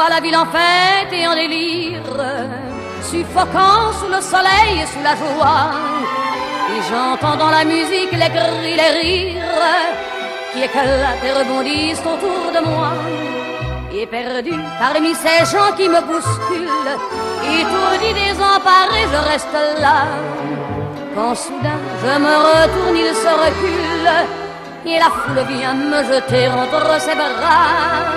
vois la ville en fête et en délire, suffocant sous le soleil et sous la joie. Et j'entends dans la musique les cris, les rires qui éclatent et rebondissent autour de moi. Et perdu parmi ces gens qui me bousculent, étourdi, désemparé, je reste là. Quand soudain je me retourne, il se recule, et la foule vient me jeter entre ses bras.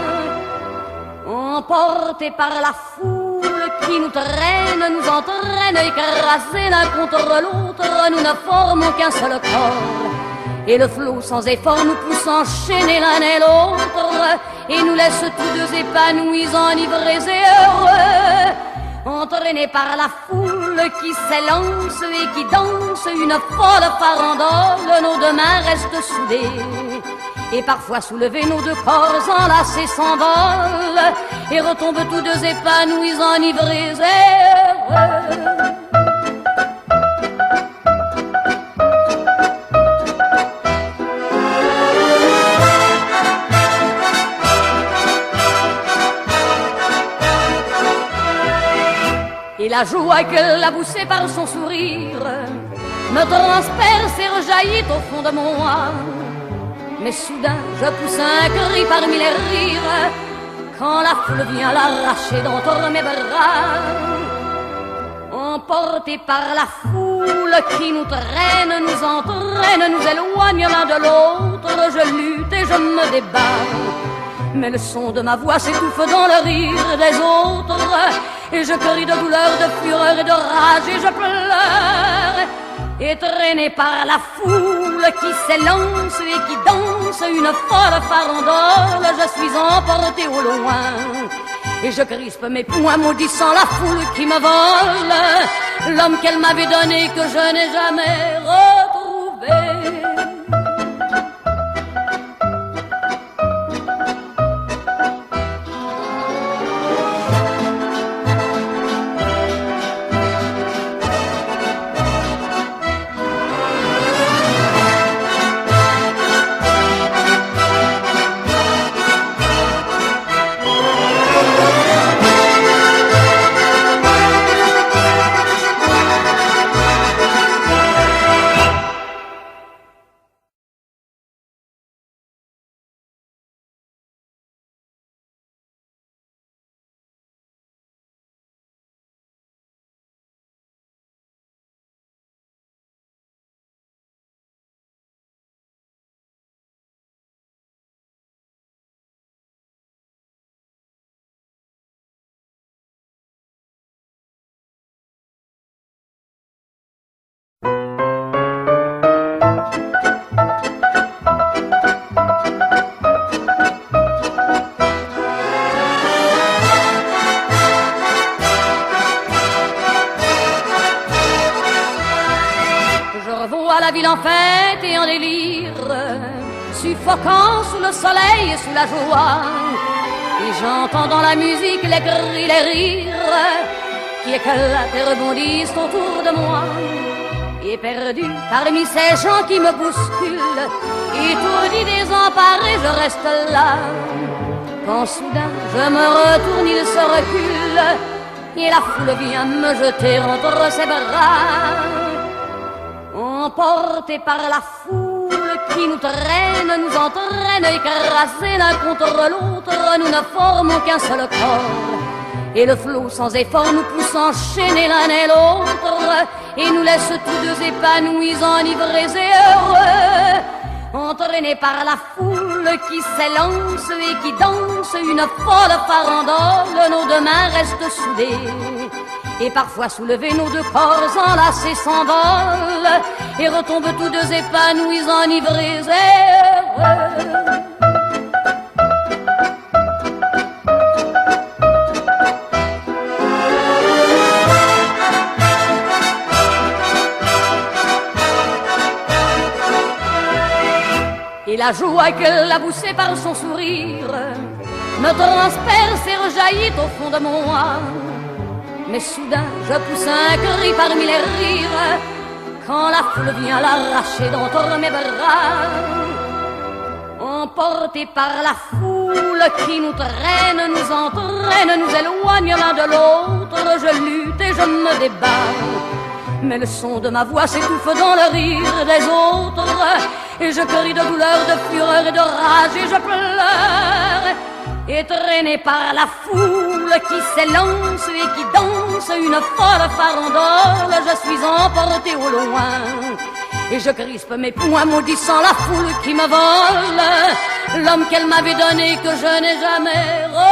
Emportés par la foule qui nous traîne, nous entraîne, écrasés l'un contre l'autre, nous ne formons qu'un seul corps. Et le flot sans effort nous pousse enchaîner l'un et l'autre, et nous laisse tous deux épanouis, enivrés et heureux. Entraînés par la foule qui s'élance et qui danse une folle farandole, nos deux mains restent soudées. Et parfois soulevés, nos deux corps enlacés s'envolent et retombent tous deux épanouis, enivrés et heureux. Et la joie que la poussée par son sourire me transperce et rejaillit au fond de moi. Mais soudain je pousse un cri parmi les rires quand la foule vient l'arracher d'entre mes bras. Emportés par la foule qui nous traîne, nous entraîne, nous éloigne l'un de l'autre, je lutte et je me débat. Mais le son de ma voix s'étouffe dans le rire des autres, et je crie de douleur, de fureur et de rage, et je pleure. Et traîné par la foule qui s'élance et qui danse une folle farandole, je suis emporté au loin. Et je crispe mes poings maudissant la foule qui me vole l'homme qu'elle m'avait donné, que je n'ai jamais retrouvé. La ville en fête et en délire, suffocant sous le soleil et sous la joie. Et j'entends dans la musique les cris, les rires qui éclatent et rebondissent autour de moi. Et perdu parmi ces gens qui me bousculent, étourdi, désemparé, je reste là. Quand soudain je me retourne, il se recule, et la foule vient me jeter entre ses bras. Emportés par la foule qui nous traîne, nous entraîne, écrasés l'un contre l'autre, nous ne formons qu'un seul corps. Et le flot sans effort nous pousse enchaîner l'un et l'autre, et nous laisse tous deux épanouis, enivrés et heureux. Entraînés par la foule qui s'élance et qui danse une folle farandole, nos deux mains restent soudées. Et parfois soulevés, nos deux corps enlacés s'envolent et retombent tous deux épanouis, enivrés et heureux. Et la joie que la poussée par son sourire me transperce et rejaillit au fond de moi. Mais soudain je pousse un cri parmi les rires quand la foule vient l'arracher d'entre mes bras. Emporté par la foule foule qui nous traîne, nous entraîne, nous éloigne l'un de l'autre. Je lutte et je me débat, mais le son de ma voix s'étouffe dans le rire des autres. Et je crie de douleur, de fureur et de rage et je pleure. Et traîné par la foule qui s'élance et qui danse une folle farandole, je suis emporté au loin. Et je crispe mes poings maudissant la foule qui me vole l'homme qu'elle m'avait donné que je n'ai jamais revu.